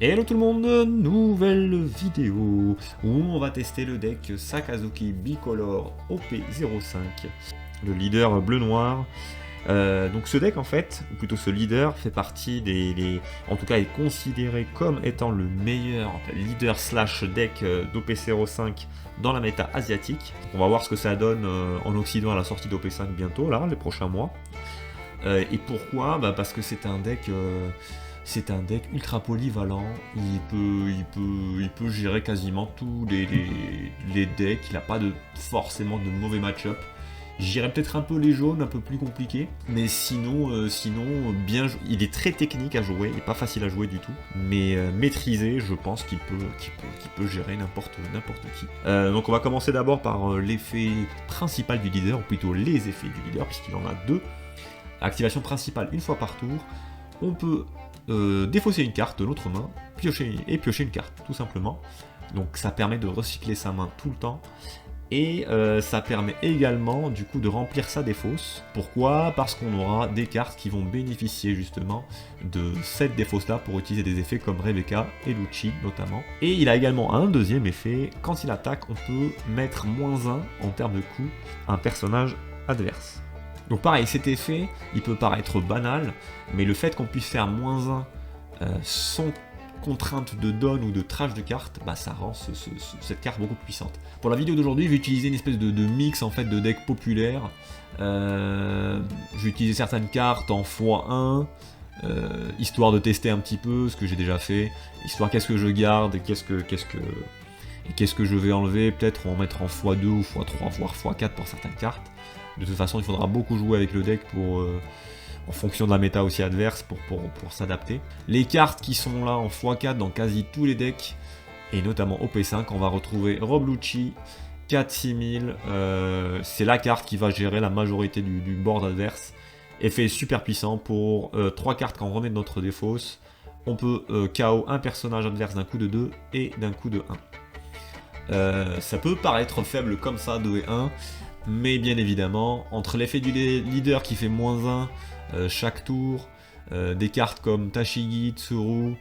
Hello tout le monde, nouvelle vidéo où on va tester le deck Sakazuki Bicolor OP05, le leader bleu-noir. Donc ce deck en fait, ou plutôt ce leader, fait partie en tout cas est considéré comme étant le meilleur leader slash deck d'OP05 dans la méta asiatique. On va voir ce que ça donne en Occident à la sortie d'OP5 bientôt, là, les prochains mois. Et pourquoi? Parce que c'est un deck... c'est un deck ultra polyvalent, il peut gérer quasiment tous les decks, il n'a pas forcément de mauvais match-up. J'irais peut-être un peu les jaunes, un peu plus compliqué, mais sinon bien, il est très technique à jouer, il n'est pas facile à jouer du tout, mais maîtrisé, je pense qu'il peut gérer n'importe qui. Donc on va commencer d'abord par l'effet principal du leader, ou plutôt les effets du leader, puisqu'il en a deux. Activation principale une fois par tour, on peut défausser une carte de l'autre main, piocher une carte, tout simplement. Donc ça permet de recycler sa main tout le temps. Et ça permet également du coup de remplir sa défausse. Pourquoi? Parce qu'on aura des cartes qui vont bénéficier justement de cette défausse là pour utiliser des effets comme Rebecca et Lucci notamment. Et il a également un deuxième effet, quand il attaque on peut mettre -1 en termes de coût à un personnage adverse. Donc pareil, cet effet, il peut paraître banal, mais le fait qu'on puisse faire -1 sans contrainte de don ou de trash de carte, ça rend cette carte beaucoup plus puissante. Pour la vidéo d'aujourd'hui, je vais utiliser une espèce de mix en fait de deck populaire. Je vais utiliser certaines cartes en x1, histoire de tester un petit peu ce que j'ai déjà fait, histoire qu'est-ce que je garde et qu'est-ce que je vais enlever, peut-être en mettre en x2 ou x3, voire x4 pour certaines cartes. De toute façon, il faudra beaucoup jouer avec le deck en fonction de la méta aussi adverse pour s'adapter. Les cartes qui sont là en x4 dans quasi tous les decks, et notamment OP5, on va retrouver Rob Lucci, 4-6000, c'est la carte qui va gérer la majorité du board adverse. Effet super puissant pour 3 cartes quand on remet de notre défausse. On peut KO un personnage adverse d'un coup de 2 et d'un coup de 1. Ça peut paraître faible comme ça, 2 et 1, mais bien évidemment, entre l'effet du leader qui fait -1 chaque tour, des cartes comme Tashigi, Tsuru,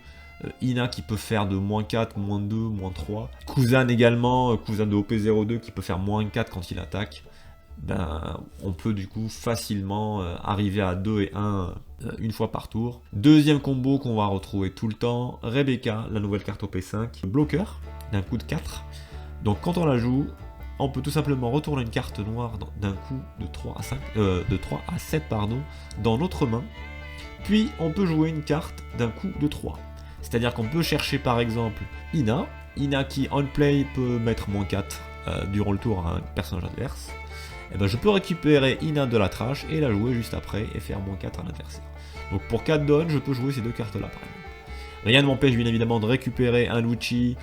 Ina qui peut faire de -4, -2, -3, Kuzan également, Kuzan de OP02 qui peut faire -4 quand il attaque, on peut du coup facilement arriver à 2 et 1 une fois par tour. Deuxième combo qu'on va retrouver tout le temps, Rebecca, la nouvelle carte OP5, bloqueur d'un coup de 4. Donc quand on la joue, on peut tout simplement retourner une carte noire d'un coup de 3 à 7 dans notre main. Puis on peut jouer une carte d'un coup de 3. C'est-à-dire qu'on peut chercher par exemple Ina qui on play peut mettre -4 durant le tour à un personnage adverse. Et je peux récupérer Ina de la trash et la jouer juste après et faire -4 à l'adversaire. Donc pour 4 dons, je peux jouer ces deux cartes là par exemple. Rien ne m'empêche bien évidemment de récupérer un Lucci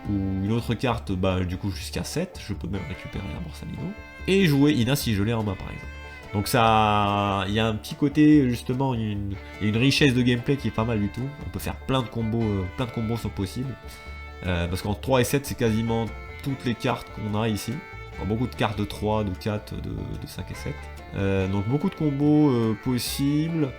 ou une autre carte, du coup jusqu'à 7, je peux même récupérer un Borsalino, et jouer Ina si je l'ai en main par exemple. Donc ça, il y a un petit côté justement, une richesse de gameplay qui est pas mal du tout, on peut faire plein de combos sont possibles, parce qu'en 3 et 7 c'est quasiment toutes les cartes qu'on a ici, beaucoup de cartes de 3, de 4, de 5 et 7. Donc beaucoup de combos possibles.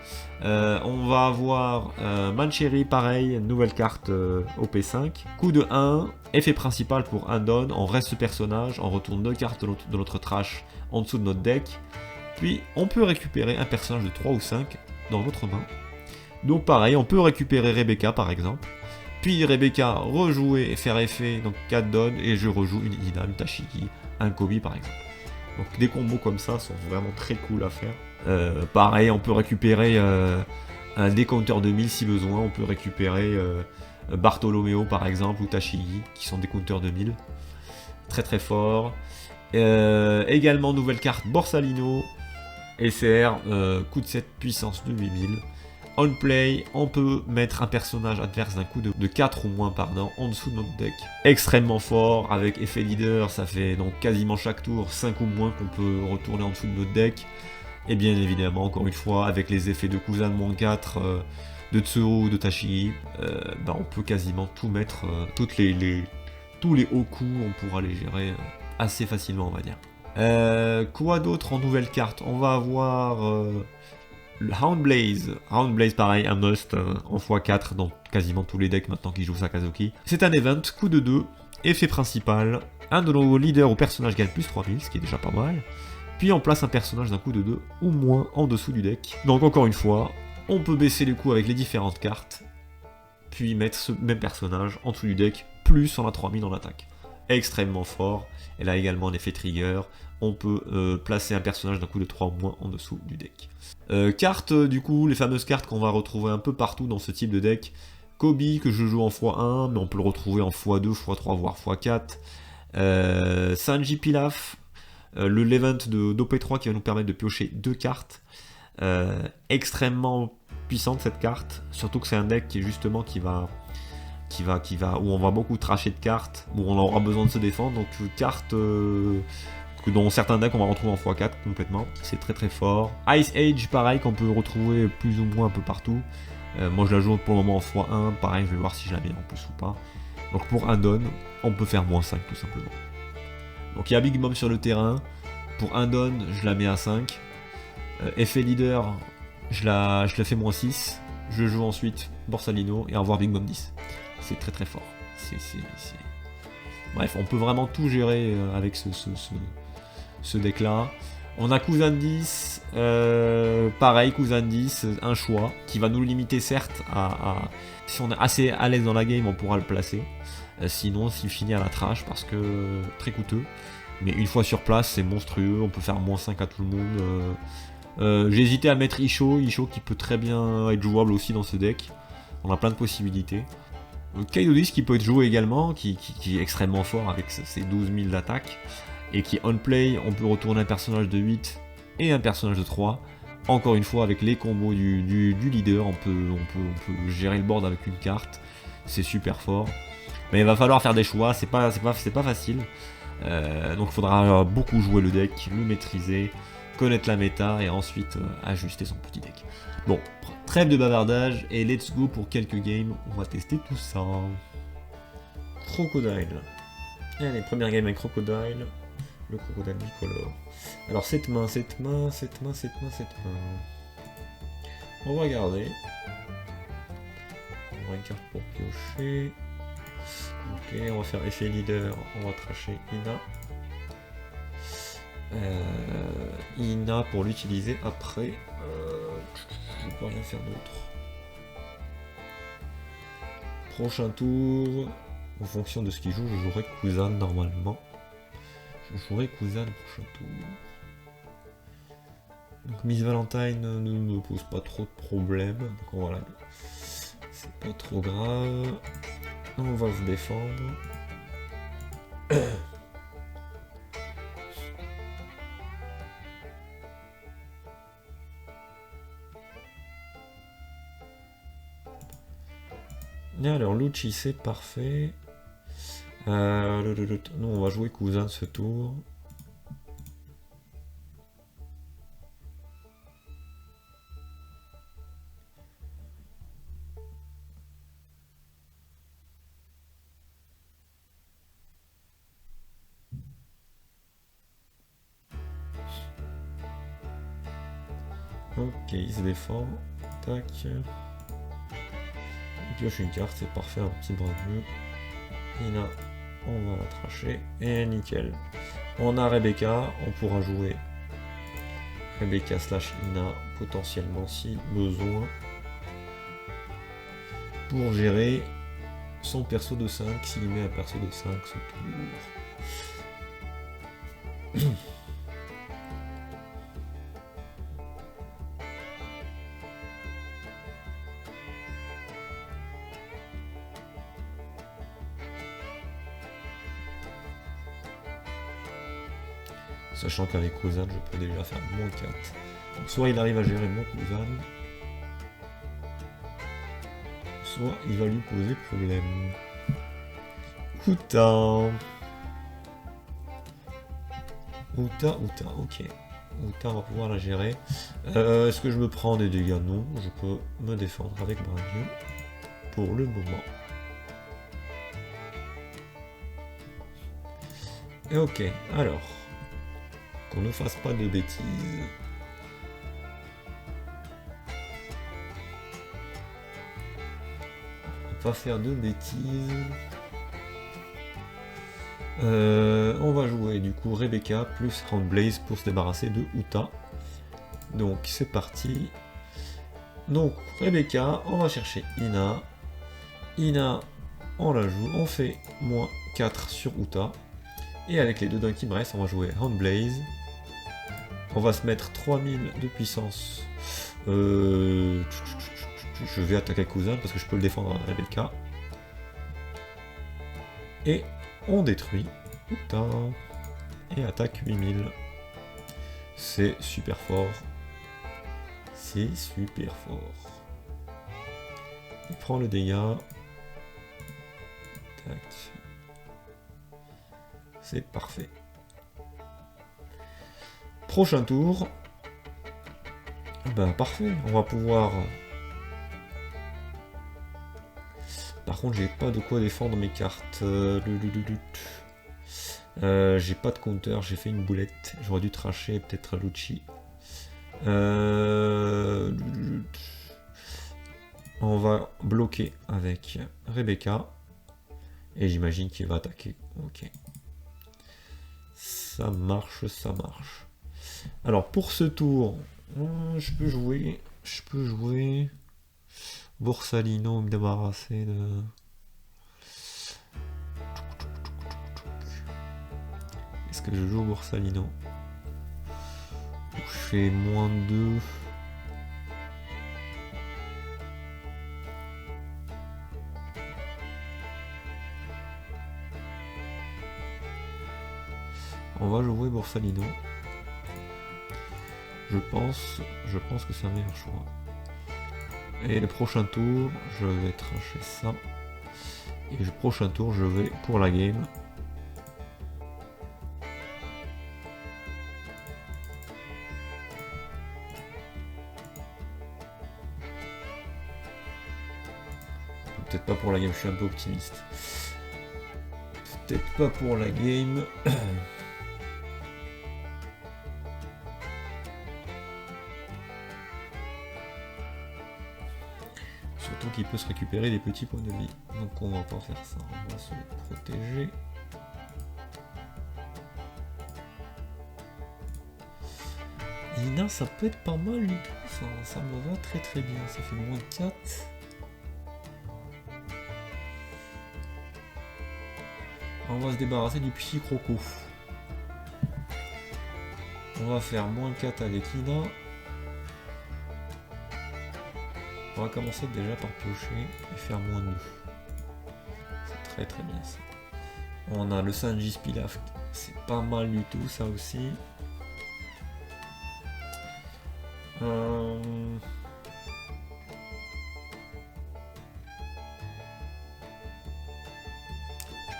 On va avoir Mancheri, pareil, nouvelle carte OP5. Coup de 1, effet principal pour un don, on reste ce personnage, on retourne 2 cartes de notre trash en dessous de notre deck. Puis on peut récupérer un personnage de 3 ou 5 dans notre main. Donc pareil, on peut récupérer Rebecca par exemple. Puis Rebecca rejouer et faire effet, donc 4 dons, et je rejoue une Ina, une Tashigi, un Kobe par exemple. Donc des combos comme ça sont vraiment très cool à faire. Pareil, on peut récupérer un décompteur de 1000 si besoin, on peut récupérer Bartolomeo par exemple ou Tashigi qui sont des compteurs de 1000. Très très fort. Également nouvelle carte Borsalino, SR, coup de 7 puissance de 8000. On play, on peut mettre un personnage adverse d'un coup de 4 ou moins en dessous de notre deck. Extrêmement fort, avec effet leader, ça fait donc quasiment chaque tour 5 ou moins qu'on peut retourner en dessous de notre deck. Et bien évidemment, encore une fois, avec les effets de Kuzan -4, de Tsuru, de Tashigi, on peut quasiment tout mettre, tous les hauts coups, on pourra les gérer assez facilement on va dire. Quoi d'autre en nouvelle carte? On va avoir Le Houndblaze. Houndblaze, pareil, un must en x4 dans quasiment tous les decks maintenant qui jouent Sakazuki. C'est un event, coup de 2, effet principal. Un de nos leaders ou personnages gagne plus 3000, ce qui est déjà pas mal. Puis on place un personnage d'un coup de 2 ou moins en dessous du deck. Donc encore une fois, on peut baisser les coups avec les différentes cartes, puis mettre ce même personnage en dessous du deck, plus on a 3000 en attaque. Extrêmement fort. Elle a également un effet trigger. On peut placer un personnage d'un coup de 3 ou moins en dessous du deck. Cartes, du coup, les fameuses cartes qu'on va retrouver un peu partout dans ce type de deck. Kobe, que je joue en x1, mais on peut le retrouver en x2, x3, voire x4. Sanji Pilaf, le Levant d'OP3 qui va nous permettre de piocher 2 cartes. Extrêmement puissante cette carte, surtout que c'est un deck qui est justement où on va beaucoup trasher de cartes, où on aura besoin de se défendre, donc carte que dans certains decks on va retrouver en x4 complètement, c'est très très fort. Ice Age, pareil, qu'on peut retrouver plus ou moins un peu partout. Moi je la joue pour le moment en x1, pareil, je vais voir si je la mets en plus ou pas. Donc pour un don, on peut faire -5 tout simplement. Donc il y a Big Mom sur le terrain, pour un don, je la mets à 5. Effet leader, je la fais -6. Je joue ensuite Borsalino et au revoir Big Mom 10. C'est très très fort. Bref, on peut vraiment tout gérer avec ce deck là. On a Kuzan 10, pareil, Kuzan 10, un choix qui va nous limiter certes si on est assez à l'aise dans la game, on pourra le placer. Sinon, s'il finit à la trash parce que très coûteux. Mais une fois sur place, c'est monstrueux, on peut faire -5 à tout le monde. J'ai hésité à mettre Isho qui peut très bien être jouable aussi dans ce deck. On a plein de possibilités. Kaido 10 qui peut être joué également, qui est extrêmement fort avec ses 12 000 d'attaque. Et qui on play, on peut retourner un personnage de 8 et un personnage de 3. Encore une fois, avec les combos du leader, on peut gérer le board avec une carte. C'est super fort. Mais il va falloir faire des choix, c'est pas facile. Donc il faudra beaucoup jouer le deck, le maîtriser, connaître la méta et ensuite ajuster son petit deck. Bon, trêve de bavardage et let's go pour quelques games, on va tester tout ça. Crocodile. Allez, première game avec Crocodile. Le Crocodile bicolore. Alors cette main. On va regarder. On aura une carte pour piocher. Ok, on va faire effet leader, on va tracher Ina. Ina pour l'utiliser après. Je ne peux rien faire d'autre. Prochain tour, en fonction de ce qu'il joue, je jouerai Kuzan normalement. Je jouerai Kuzan le prochain tour. Donc Miss Valentine ne me pose pas trop de problèmes. Donc voilà, c'est pas trop grave. On va se défendre. Alors Lucci c'est parfait. Nous on va jouer Kuzan ce tour. Ok, il se défend. Tac. Il pioche une carte, c'est parfait, un petit bras bleu. Ina, on va la tracher. Et nickel. On a Rebecca, on pourra jouer Rebecca / Ina potentiellement si besoin. Pour gérer son perso de 5, s'il met un perso de 5 ce tour. Sachant qu'avec Kuzan, je peux déjà faire -4. Donc soit il arrive à gérer mon Kuzan, soit il va lui poser problème. Uta, ok. Uta, on va pouvoir la gérer. Est-ce que je me prends des dégâts? Non, je peux me défendre avec Bradieu pour le moment. Et ok, alors, qu'on ne fasse pas de bêtises. pas faire de bêtises. On va jouer du coup Rebecca plus Handblaze pour se débarrasser de Uta. Donc c'est parti. Donc Rebecca, on va chercher Ina. Ina, on la joue, on fait moins 4 sur Uta. Et avec les deux dons qui me restent, on va jouer Handblaze. On va se mettre 3000 de puissance. Je vais attaquer Cousin parce que je peux le défendre à Rebecca. Et on détruit Uta. Et attaque 8000. C'est super fort. C'est super fort. Il prend le dégât. Tac. C'est parfait. Prochain tour. Ben parfait, on va pouvoir... Par contre, j'ai pas de quoi défendre mes cartes. J'ai pas de counter, j'ai fait une boulette. J'aurais dû tracher peut-être Lucci. On va bloquer avec Rebecca. Et j'imagine qu'il va attaquer. Ok. Ça marche, ça marche. Alors pour ce tour, je peux jouer Borsalino, me débarrasser de... Est-ce que je joue Borsalino? Je fais moins 2. On va jouer Borsalino. Je pense que c'est un meilleur choix. Et le prochain tour, je vais trancher ça. Et le prochain tour, je vais pour la game. Peut-être pas pour la game, je suis un peu optimiste. Peut-être pas pour la game. Surtout qu'il peut se récupérer des petits points de vie. Donc on va pas faire ça, on va se protéger. Ina, ça peut être pas mal du tout, ça me va très très bien, ça fait moins 4. On va se débarrasser du petit croco. On va faire moins 4 avec Ina. On va commencer déjà par piocher et faire moins 2. C'est très très bien ça. On a le Sanjis Pilaf, c'est pas mal du tout ça aussi. Je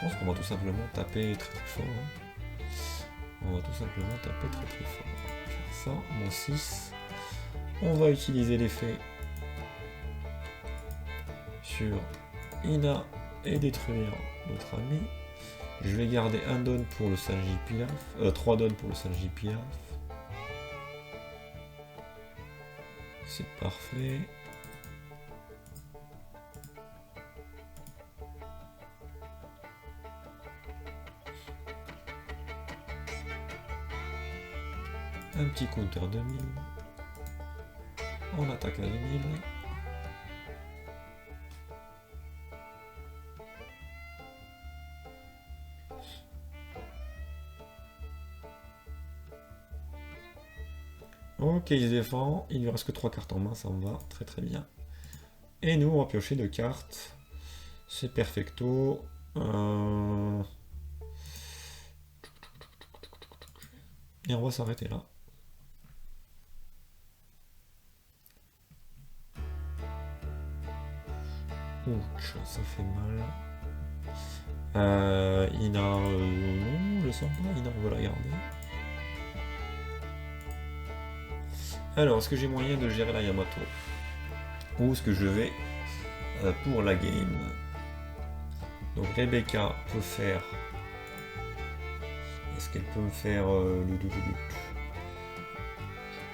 pense qu'on va tout simplement taper très très fort. On va tout simplement taper très très fort. On va faire ça, mon 6. On va utiliser l'effet sur Ina et détruire notre ami. Je vais garder un don pour le Sanji Pilaf, 3 dons pour le Sanji Pilaf. C'est parfait. Un petit counter 2000. On attaque à 2000. Ok, il se défend, il lui reste que 3 cartes en main, ça me va très très bien. Et nous, on va piocher 2 cartes. C'est perfecto. Et on va s'arrêter là. Ouch, ça fait mal. Ina, non, je sens pas. Ina, on va la garder. Alors, est-ce que j'ai moyen de gérer la Yamato? Ou est-ce que je vais pour la game? Donc Rebecca peut faire... Est-ce qu'elle peut me faire... Je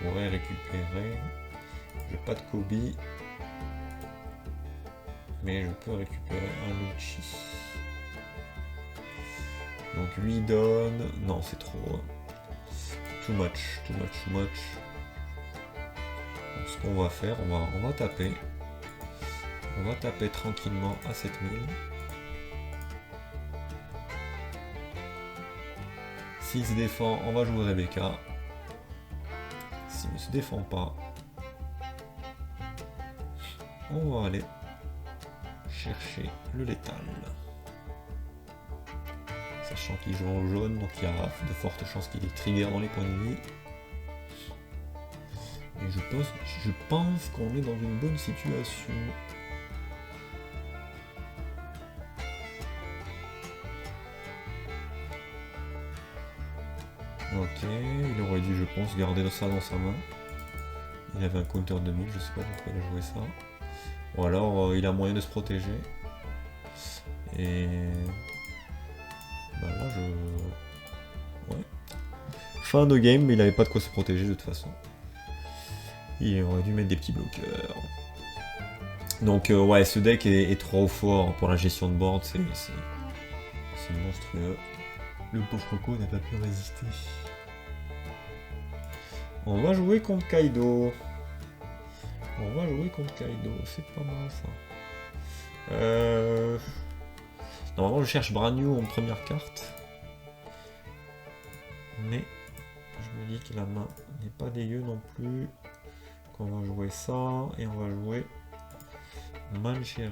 pourrais récupérer... J'ai pas de Kobe. Mais je peux récupérer un Lucci. Donc 8 donne... Non, c'est trop. Too much, too much, too much. Donc, ce qu'on va faire, on va taper. On va taper tranquillement à 7000. S'il se défend, on va jouer Rebecca. S'il ne se défend pas, on va aller chercher le létal. Sachant qu'il joue en jaune, donc il y a de fortes chances qu'il ait trigger dans les points de vie. Et je pense qu'on est dans une bonne situation. Ok, il aurait dû, je pense, garder ça dans sa main. Il avait un counter 2000, je sais pas pourquoi il a joué ça. Ou alors il a moyen de se protéger. Et... bah là je... ouais. Fin de game, mais il avait pas de quoi se protéger de toute façon. Il aurait dû mettre des petits bloqueurs. Donc ouais, ce deck est trop fort pour la gestion de board, c'est monstrueux. Le pauvre Coco n'a pas pu résister. On va jouer contre Kaido. On va jouer contre Kaido, c'est pas mal ça. Normalement je cherche Brand New en première carte. Mais je me dis que la main n'est pas dégueu non plus. Qu'on va jouer ça et on va jouer Mancheri.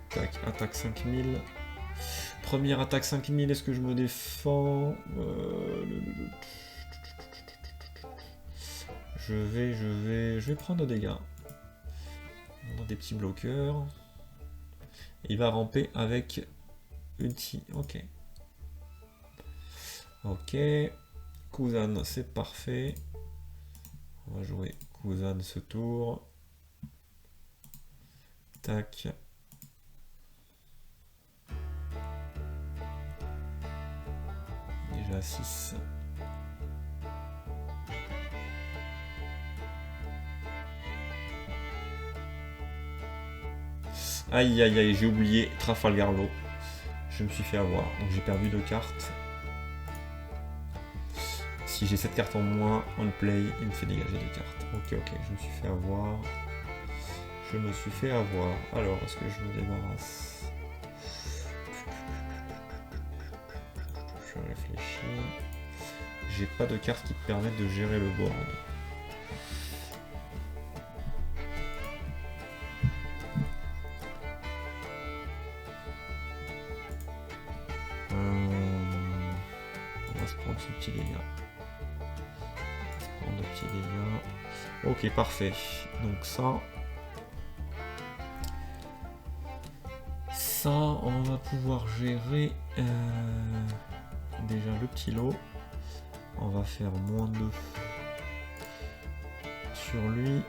Tac, attaque 5000. Première attaque 5000, est-ce que je me défends? Je vais prendre des dégâts. On a des petits bloqueurs. Il va ramper avec ulti. Ok. Ok. Kuzan, c'est parfait. On va jouer Kuzan ce tour. Tac. Déjà 6. Aïe aïe aïe, j'ai oublié Trafalgar Law. Je me suis fait avoir, donc j'ai perdu 2 cartes. Si j'ai cette carte en moins, on play, il me fait dégager 2 cartes. Ok, ok, je me suis fait avoir. Je me suis fait avoir. Alors, est-ce que je me débarrasse? Je réfléchis. J'ai pas de cartes qui permettent de gérer le board. On va se prendre ce petit dégât. On va se prendre le petit dégât. Ok, parfait. Donc ça... ça, on va pouvoir gérer déjà le petit lot. On va faire moins 2 sur lui.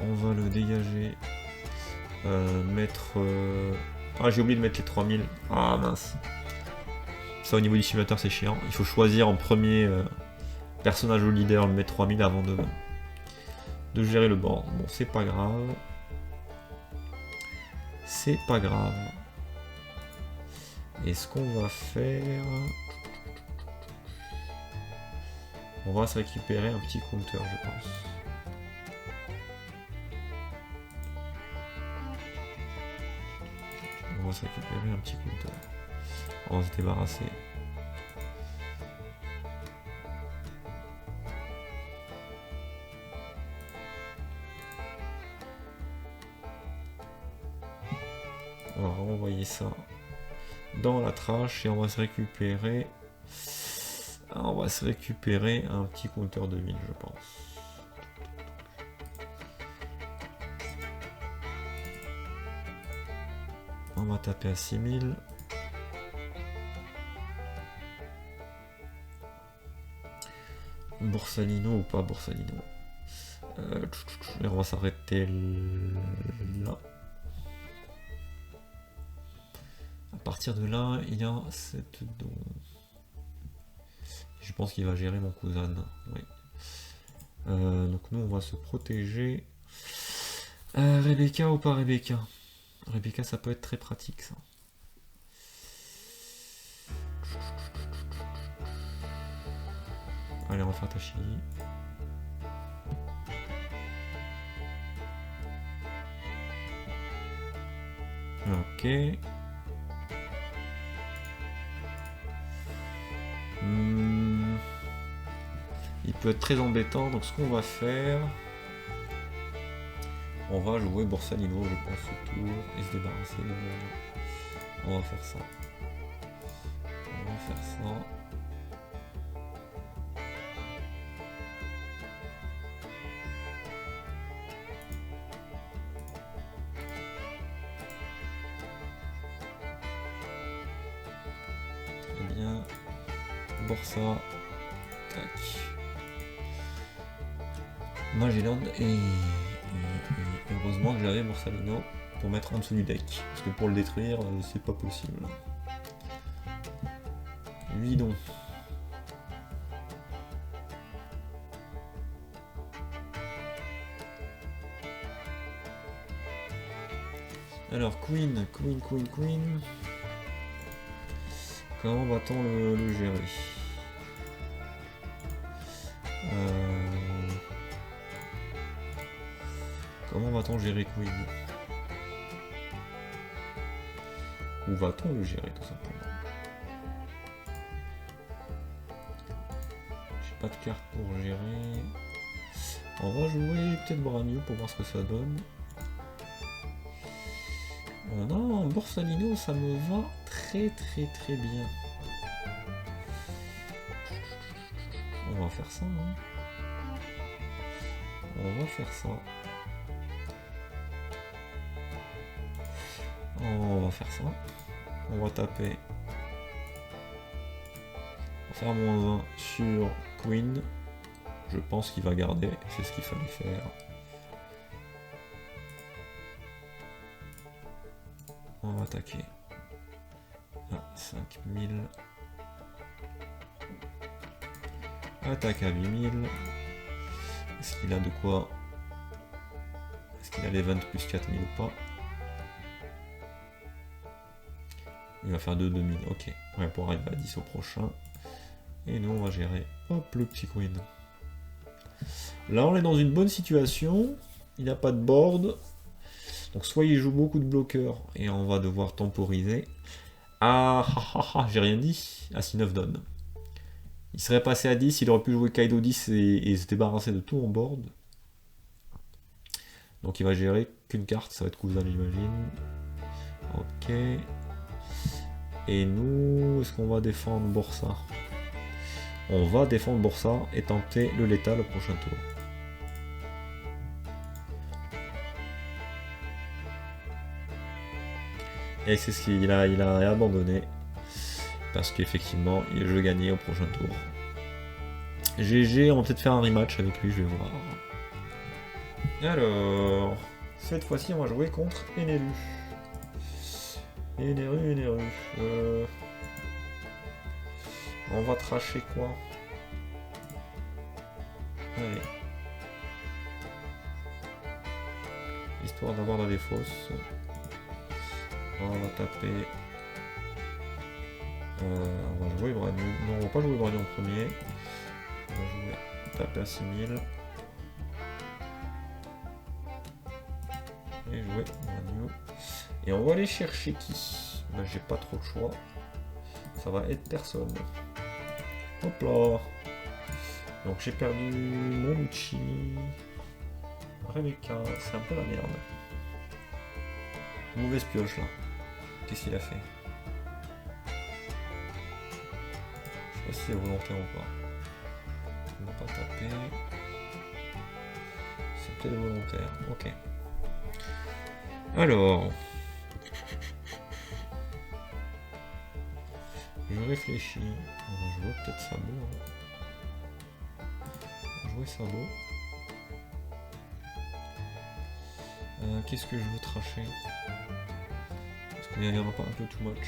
On va le dégager. Mettre... ah, j'ai oublié de mettre les 3000. Ah mince. Ça, au niveau du simulateur, c'est chiant. Il faut choisir en premier personnage au leader, le mettre 3000 avant de gérer le board. Bon, c'est pas grave. C'est pas grave. Et ce qu'on va faire... on va se récupérer un petit counter, je pense. On va se récupérer un petit counter. On va se débarrasser. On va renvoyer ça dans la trash et on va se récupérer. On va se récupérer un petit compteur de 1000, je pense. On va taper à 6000. Borsalino ou pas Borsalino. On va s'arrêter là. partir de là, il y a cette don. Je pense qu'il va gérer mon cousin. Oui. Donc nous, on va se protéger. Rebecca ou pas Rebecca? Rebecca, ça peut être très pratique, ça. Allez, on va faire Tachi. Ok. Il peut être très embêtant, donc ce qu'on va faire... On va jouer Borsalino, je pense, au tour, et se débarrasser de... On va faire ça. On va faire ça. Très bien. Borsa. Tac. Magellan et heureusement que j'avais Borsalino pour mettre en dessous du deck. Parce que pour le détruire, c'est pas possible. Vidon. Alors, Queen. Comment va-t-on le gérer? Comment va-t-on gérer Queen? Ou va-t-on le gérer tout simplement? J'ai pas de carte pour gérer. On va jouer peut-être Branyu pour voir ce que ça donne. Oh non, Borsalino, ça me va très bien. On va faire ça. Hein. On va faire ça. On va faire ça. On va taper. On va faire -1 sur Queen. Je pense qu'il va garder. C'est ce qu'il fallait faire. On va attaquer à 5000. Attaque à 8000. Est-ce qu'il a de quoi? Est-ce qu'il a les 20 plus 4000 ou pas? Il va faire 2000. Ok. Ouais, pour arriver à 10 au prochain. Et nous, on va gérer. Hop, le petit Queen. Là, on est dans une bonne situation. Il n'a pas de board. Donc soit il joue beaucoup de bloqueurs et on va devoir temporiser. Ah, j'ai rien dit. Ah, si 9 donne. Il serait passé à 10, il aurait pu jouer Kaido 10 et se débarrasser de tout en board. Donc il va gérer qu'une carte, ça va être cousin j'imagine. Ok. Et nous, est-ce qu'on va défendre Borsa? On va défendre Borsa et tenter le létal au prochain tour. Et c'est ce qu'il a, il a abandonné. Parce qu'effectivement, je vais gagner au prochain tour. GG, on va peut-être faire un rematch avec lui, je vais voir. Alors, cette fois-ci, on va jouer contre Eneru. Eneru. On va tracher quoi? Allez. Histoire d'avoir la défausse. On va taper. On va jouer Branyu. Non, on va pas jouer Branyu en premier. On va jouer taper à 6000. Et jouer Branyu. Et on va aller chercher qui? Ben, j'ai pas trop de choix. Ça va être personne. Hop là. Donc j'ai perdu Momuchi. Rebecca. C'est un peu la merde. Mauvaise pioche là. Qu'est-ce qu'il a fait? Je sais pas si c'est volontaire ou pas. On va pas taper. C'est peut-être volontaire. Ok. Alors. Je réfléchis. On va jouer peut-être Sabot. Hein. On va jouer Sabot. Qu'est-ce que je veux tracher? Est-ce Mais il n'y en a pas un peu too much.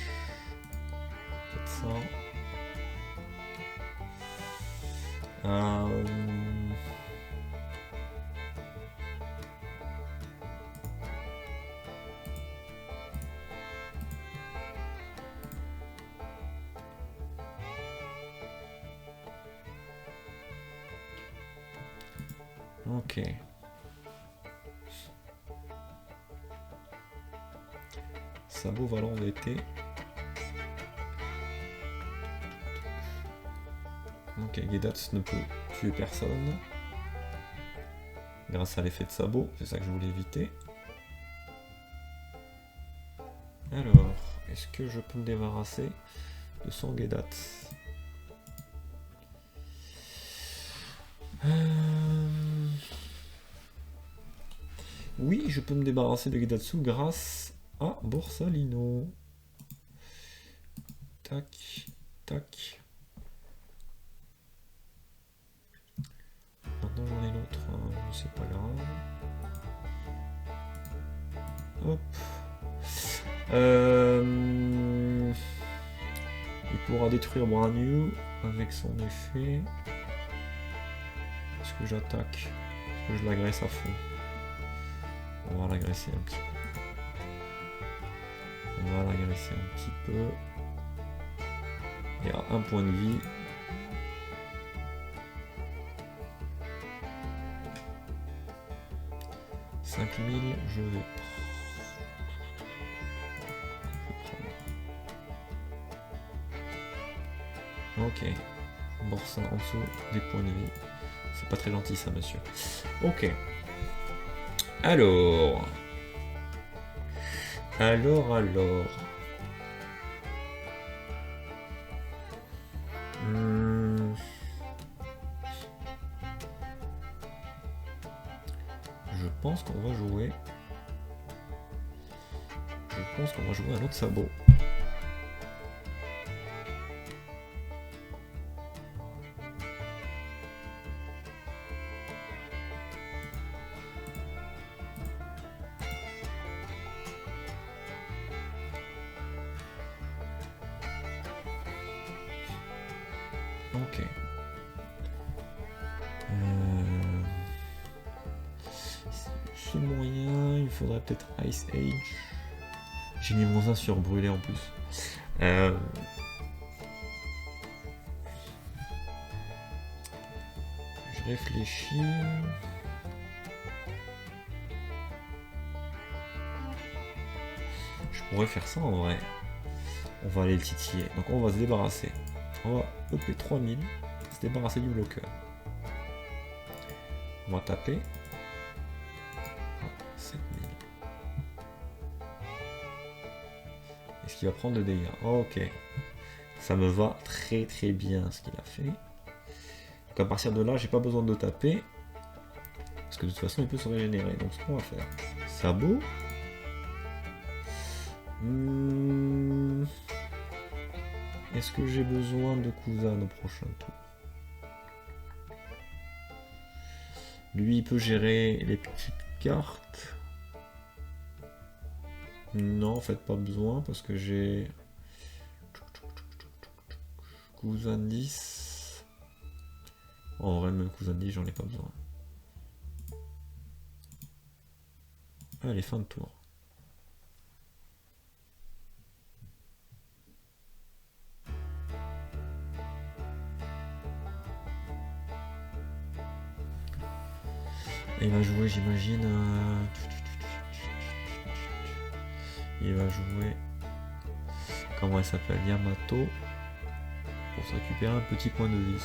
Peut-être ça. Ok. Sabot va l'embêter. Ok, Gedats ne peut tuer personne. Grâce à l'effet de sabot, c'est ça que je voulais éviter. Alors, est-ce que je peux me débarrasser de son Gedats? Oui, je peux me débarrasser de Gedatsu grâce à Borsalino. Tac, tac. Maintenant j'en ai l'autre, c'est pas grave. Hop. Il pourra détruire Brand New avec son effet. Est-ce que j'attaque? Est-ce que je l'agresse à fond? On va l'agresser un petit peu. On va l'agresser un petit peu. Il y a un point de vie. « 5000, je vais prendre. Ok. Borsa en dessous des points de vie. C'est pas très gentil ça, monsieur. Ok. Alors. Je pense qu'on va jouer. Un autre sabot. Ok. C'est moyen, il faudrait peut-être Ice Age. J'ai mis mon 1 sur brûlé en plus. Je réfléchis. Je pourrais faire ça en vrai. On va aller le titiller. Donc on va se débarrasser. On va EP 3000. Se débarrasser du bloqueur. On va taper. 7000. Est-ce qu'il va prendre de dégâts? Ok. Ça me va très très bien ce qu'il a fait. Donc à partir de là, j'ai pas besoin de taper. Parce que de toute façon, il peut se régénérer. Donc ce qu'on va faire. Sabot. Est-ce que j'ai besoin de Kuzan au prochain tour? Lui, il peut gérer les petites cartes. Non, en fait, pas besoin parce que j'ai Kuzan 10. En vrai, même Kuzan 10, j'en ai pas besoin. Allez, fin de tour. Il va jouer, j'imagine. Il va jouer. Comment elle s'appelle? Yamato. Pour se récupérer un petit point de vie.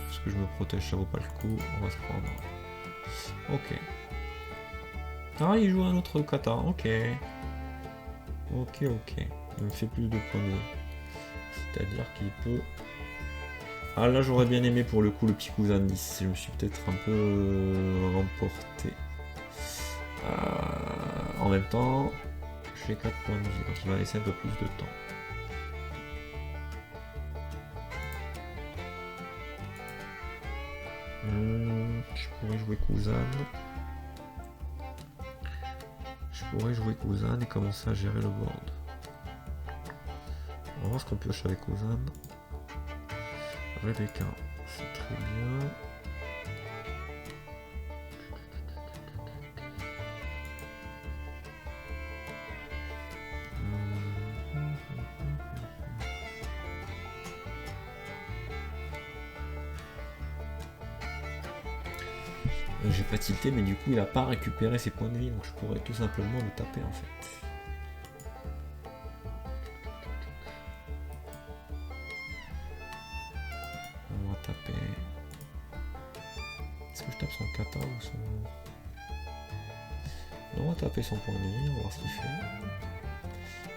Est-ce que je me protège? Ça vaut pas le coup. On va se prendre. Ok. Ah, il joue un autre kata. Ok. Ok. Il me fait plus de points de vie. C'est-à-dire qu'il peut. Ah là j'aurais bien aimé pour le coup le petit Kuzan 10, je me suis peut-être un peu remporté. En même temps, j'ai 4 points de vie, donc il va laisser un peu plus de temps. Je pourrais jouer Kuzan. pourrais jouer Kuzan et commencer à gérer le board. On va voir ce qu'on pioche avec Kuzan. Rebecca, c'est très bien. J'ai pas tilté, mais du coup il a pas récupéré ses points de vie, donc je pourrais tout simplement le taper en fait. On va taper. Est-ce que je tape son kata ou son... On va taper son point de vie, on va voir ce qu'il fait.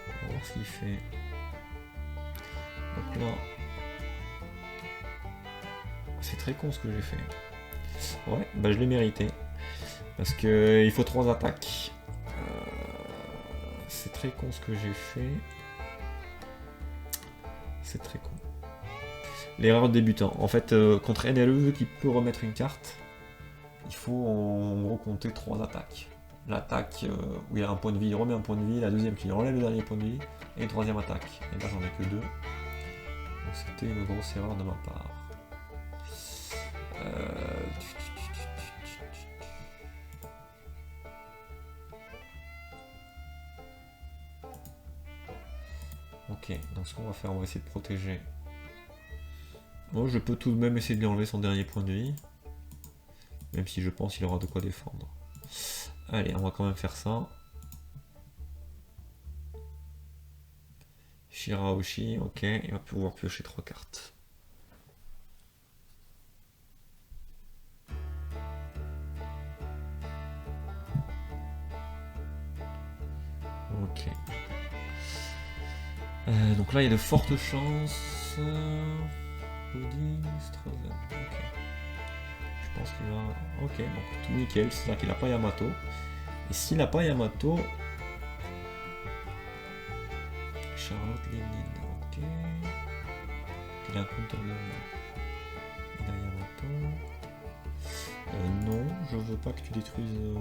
On va voir ce qu'il fait. Donc là... C'est très con ce que j'ai fait. Ouais, bah je l'ai mérité. Parce que il faut 3 attaques. C'est très con ce que j'ai fait. C'est très con. L'erreur de débutant. En fait, contre NLE qui peut remettre une carte, il faut en gros compter 3 attaques. L'attaque où il a un point de vie, il remet un point de vie. La deuxième qui enlève le dernier point de vie. Et une troisième attaque. Et là j'en ai que 2. Donc c'était une grosse erreur de ma part. Ok, donc ce qu'on va faire, on va essayer de protéger. Bon, je peux tout de même essayer de lui enlever son dernier point de vie. Même si je pense qu'il aura de quoi défendre. Allez, on va quand même faire ça. Shirahoshi, ok, il va pouvoir piocher 3 cartes. Ok. Donc là, il y a de fortes chances. Bouddhiste, ok. Je pense qu'il va... Ok, donc tout nickel, c'est-à-dire qu'il n'a pas Yamato. Et s'il n'a pas Yamato... Charlotte Lénine, ok. Il a un counter de... Il a Yamato. Non, je veux pas que tu détruises...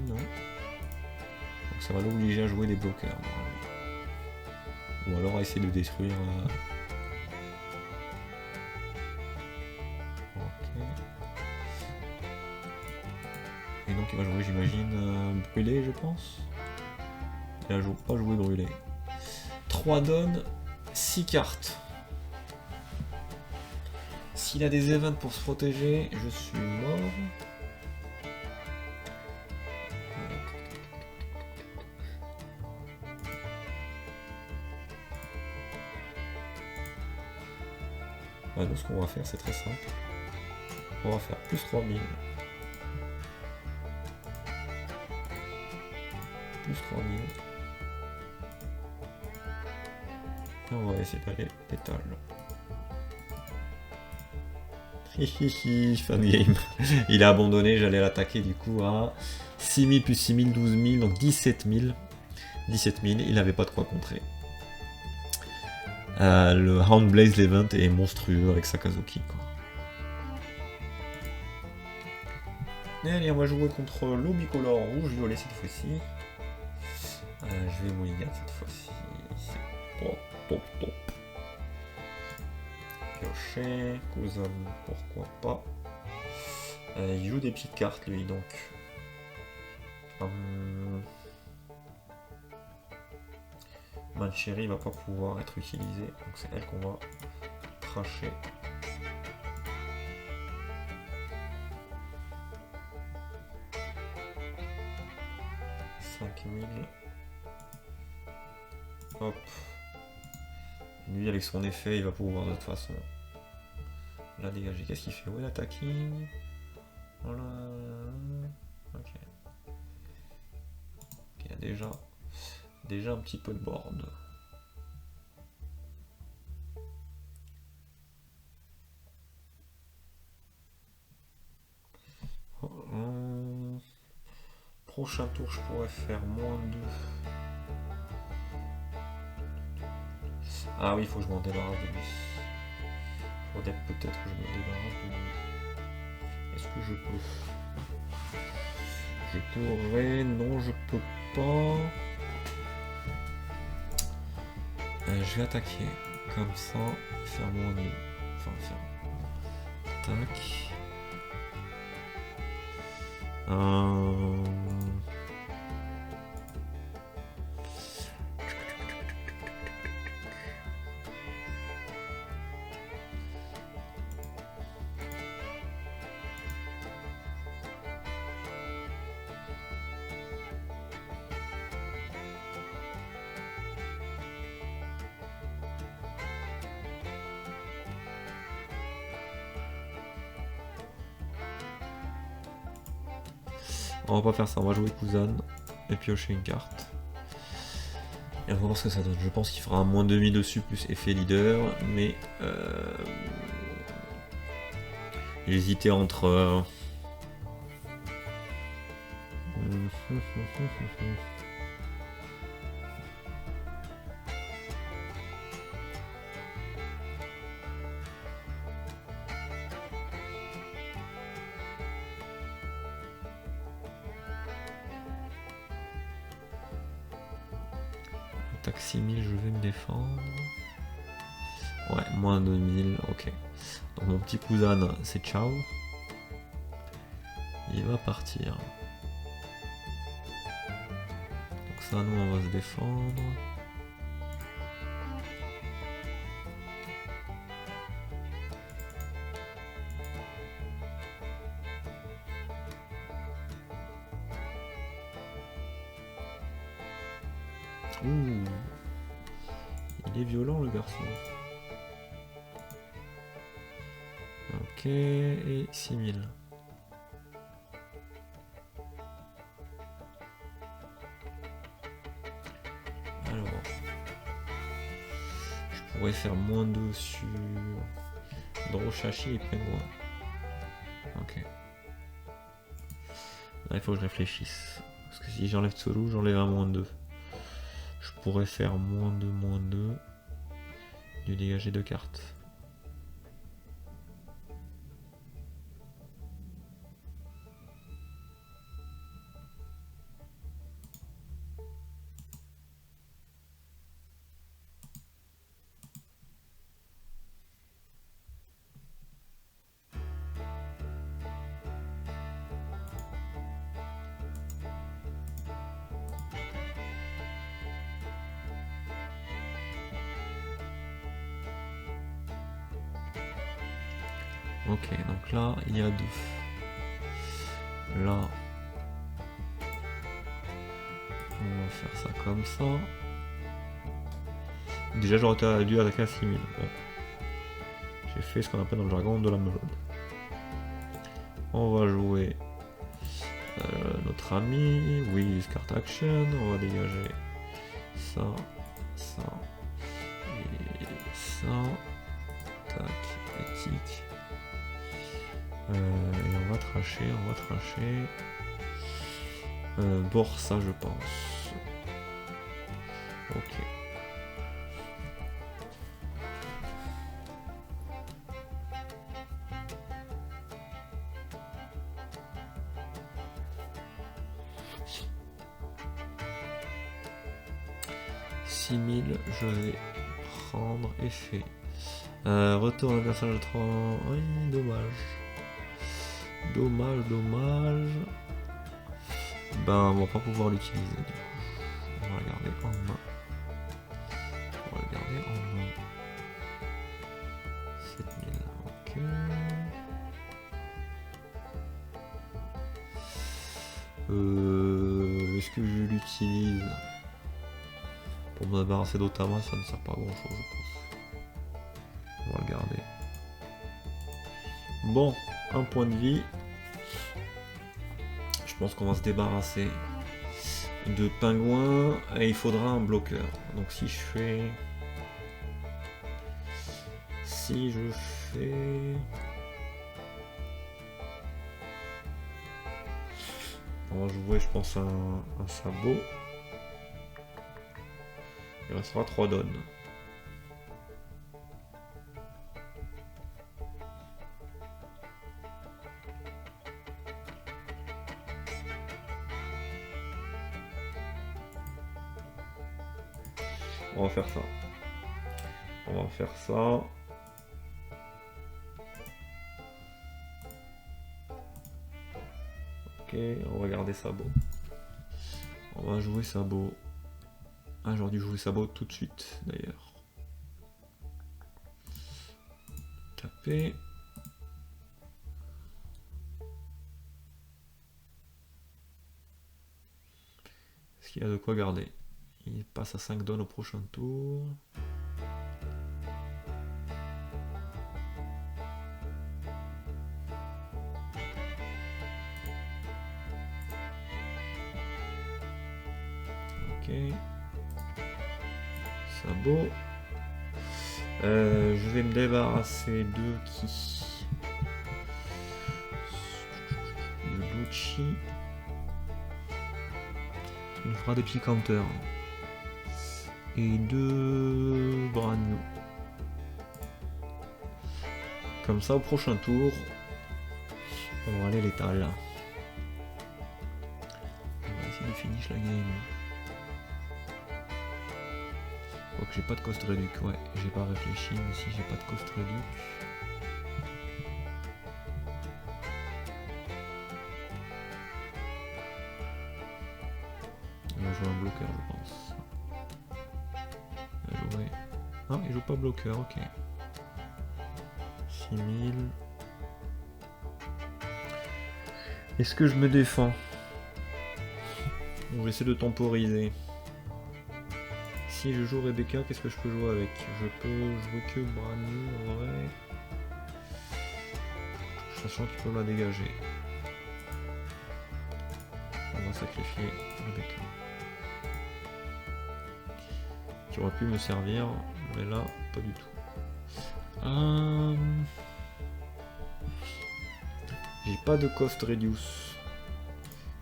Non. Donc ça va l'obliger à jouer des bloqueurs. Ou alors à essayer de détruire... Ok. Et donc il va jouer, j'imagine, brûlé, je pense. Il va pas jouer brûlé. 3 donnes, 6 cartes. S'il a des events pour se protéger, je suis mort. Donc ce qu'on va faire, c'est très simple. On va faire plus 3000. Plus 3000. Et on va essayer d'aller pétale. Hihihi, fan game. Il a abandonné, j'allais l'attaquer du coup à 6000 plus 6000, 12000, donc 17000. 17000, il n'avait pas de quoi contrer. Le Houndblaze Levant est monstrueux avec Sakazuki, quoi. Et allez, on va jouer contre le bicolore rouge-violet cette fois-ci. Je vais mulligan cette fois-ci. C'est top. Piocher, Kuzan, pourquoi pas. Il joue des petites cartes lui, donc. Mancheri va pas pouvoir être utilisée, donc c'est elle qu'on va tracher. Hop. Lui avec son effet il va pouvoir de toute façon la dégager. Qu'est-ce qu'il fait? Oui, attacking. Voilà. Ok. Il y a déjà un petit peu de board. Prochain tour, je pourrais faire moins de... Ah oui, il faut que je m'en débarrasse de lui. Rodep, peut-être que je me débarrasse de lui. Est-ce que je peux? Je pourrais... Non, je peux pas. Je vais attaquer comme ça, faire moins de... Enfin, faire... Tac. On va pas faire ça, on va jouer Kuzan et piocher une carte. Et on va voir ce que ça donne. Je pense qu'il fera un moins demi dessus plus effet leader, mais j'hésitais entre... Attaque 6000, je vais me défendre. Ouais, moins 2000, ok. Donc mon petit Kuzan, c'est ciao. Il va partir. Donc ça, nous, on va se défendre. Ouh. Il est violent, le garçon. Ok, et 6000. Alors, je pourrais faire moins 2 sur Droshachi et Penguin. Ok. Là, il faut que je réfléchisse. Parce que si j'enlève Tsuru, j'enlève un moins 2. Je pourrais faire moins 2, lui dégager 2 cartes. Ok, donc là, il y a 2. Là, on va faire ça comme ça. Déjà, j'aurais dû attaquer à 6000. Bon. J'ai fait ce qu'on appelle dans le jargon de la mode. On va jouer notre ami, oui, carte action. On va dégager ça, ça et ça. Tac, éthique. Et on va tracher, Borsa, je pense. Ok. Je vais prendre effet. Retour à l'adversaire de 3. Oui, dommage. Dommage. Ben, on va pas pouvoir l'utiliser du coup. On va le garder en main. 7000, ok. Est-ce que je l'utilise pour me débarrasser d'Otama? Ça ne sert pas à grand chose, je pense. On va le garder. Bon, un point de vie. Je pense qu'on va se débarrasser de Pingouin et il faudra un bloqueur. Donc si je fais... On va jouer, je pense, un sabot. Il restera 3 donnes. On va faire ça. On va faire ça. Ok, on va garder sabot. On va jouer sabot. Ah, j'aurais dû jouer sabot tout de suite d'ailleurs. Taper. Est-ce qu'il y a de quoi garder? Il passe à 5 donnes au prochain tour. Ok. Sabot. Je vais me débarrasser de qui? De Lucci. Il fera des petits counters. Et de Bragno. Comme ça, au prochain tour, on va aller létal. On va essayer de finish la game. Donc j'ai pas de cost réduc, ouais, j'ai pas réfléchi, mais si j'ai pas de cost réduc. Il va jouer un bloqueur, je pense. Il va jouer... Non, il joue pas bloqueur, ok. 6000. Est-ce que je me défends? On va essayer de temporiser. Si je joue Rebecca, qu'est-ce que je peux jouer avec? Je peux jouer que Bragno en vrai. Sachant qu'il peut la dégager. On va sacrifier Rebecca. Qui aurait pu me servir, mais là, pas du tout. J'ai pas de cost reduce.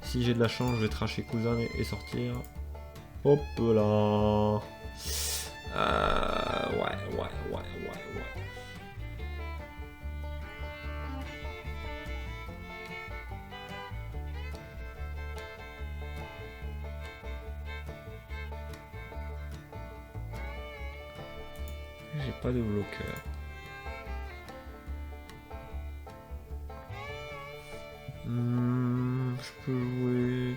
Si j'ai de la chance, je vais tracher Cousin et sortir. Hop là. Ouais. J'ai pas de bloqueur. Je peux jouer...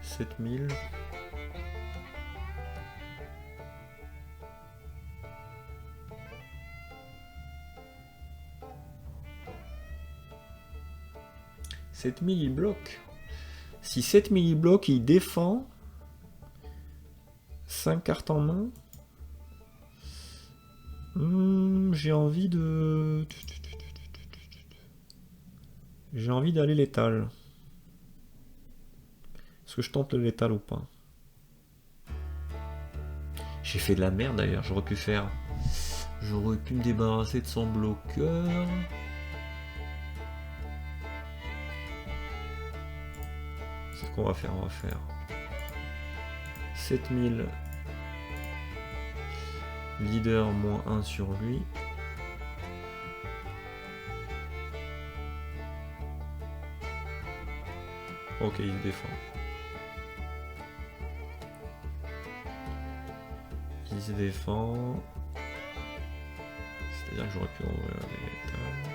7000. Il bloque. Si 7000 il bloque, il défend. 5 cartes en main. J'ai envie de... J'ai envie d'aller létal. Est-ce que je tente le létal ou pas? J'ai fait de la merde d'ailleurs, j'aurais pu faire... J'aurais pu me débarrasser de son bloqueur. C'est ce qu'on va faire, on va faire 7000 leader moins 1 sur lui. Ok, il se défend. Il se défend. C'est-à-dire que j'aurais pu envoyer les létals.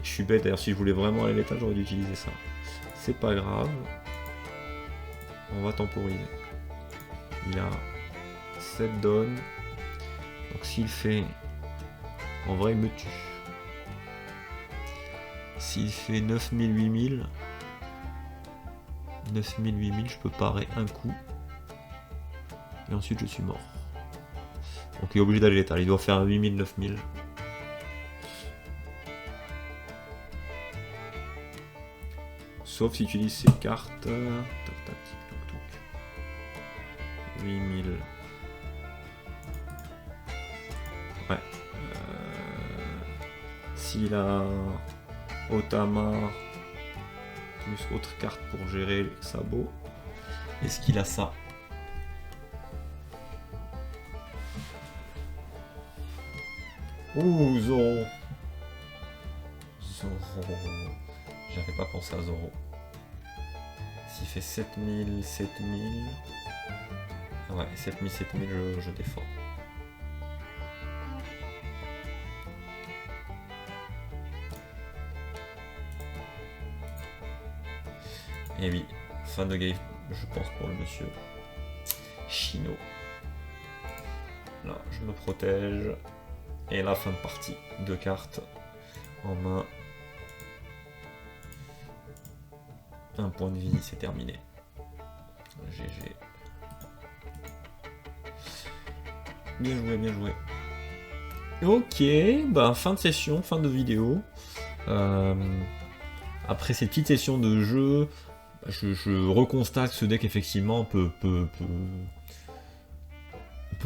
Je suis bête d'ailleurs, si je voulais vraiment aller létal, j'aurais dû utiliser ça. C'est pas grave. On va temporiser. Il a 7 donnes. Donc s'il fait... En vrai, il me tue. S'il fait 9000, 8000... 9000, 8000, je peux parer un coup. Et ensuite, je suis mort. Donc il est obligé d'aller létal. Il doit faire 8000, 9000. Sauf si tu utilises ces cartes. Tac, tac, toc, toc. 8000. Ouais. S'il a Otama plus autre carte pour gérer les sabots. Est-ce qu'il a ça? Ouh, Zoro. Zoro. J'avais pas pensé à Zoro. S'il fait 7000, 7000... Ouais, 7000, 7000, je défends. Et oui, fin de game, je pense, pour le monsieur Chino. Là, je me protège. Et la fin de partie. 2 cartes en main. Un point de vie, c'est terminé. GG. Bien joué, bien joué. Ok, bah fin de session, fin de vidéo. Après cette petite session de jeu, je reconstate que ce deck effectivement peut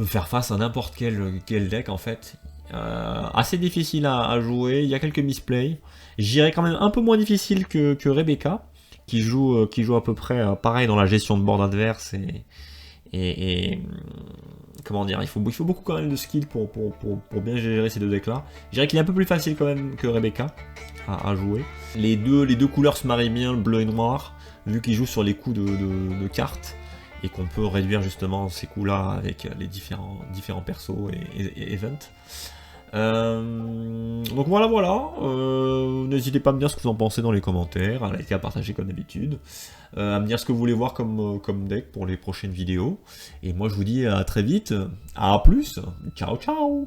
faire face à n'importe quel deck en fait. Assez difficile à jouer, il y a quelques misplays. J'irais quand même un peu moins difficile que Rebecca, qui joue à peu près pareil dans la gestion de board adverse et comment dire, il faut beaucoup quand même de skill pour bien gérer ces deux decks là. Je dirais qu'il est un peu plus facile quand même que Rebecca à jouer. Les deux couleurs se marient bien, le bleu et noir, vu qu'il joue sur les coups de cartes et qu'on peut réduire justement ces coups là avec les différents persos et events. Donc voilà, n'hésitez pas à me dire ce que vous en pensez dans les commentaires, à liker, à partager comme d'habitude, à me dire ce que vous voulez voir comme deck pour les prochaines vidéos, et moi je vous dis à très vite, à plus, ciao ciao.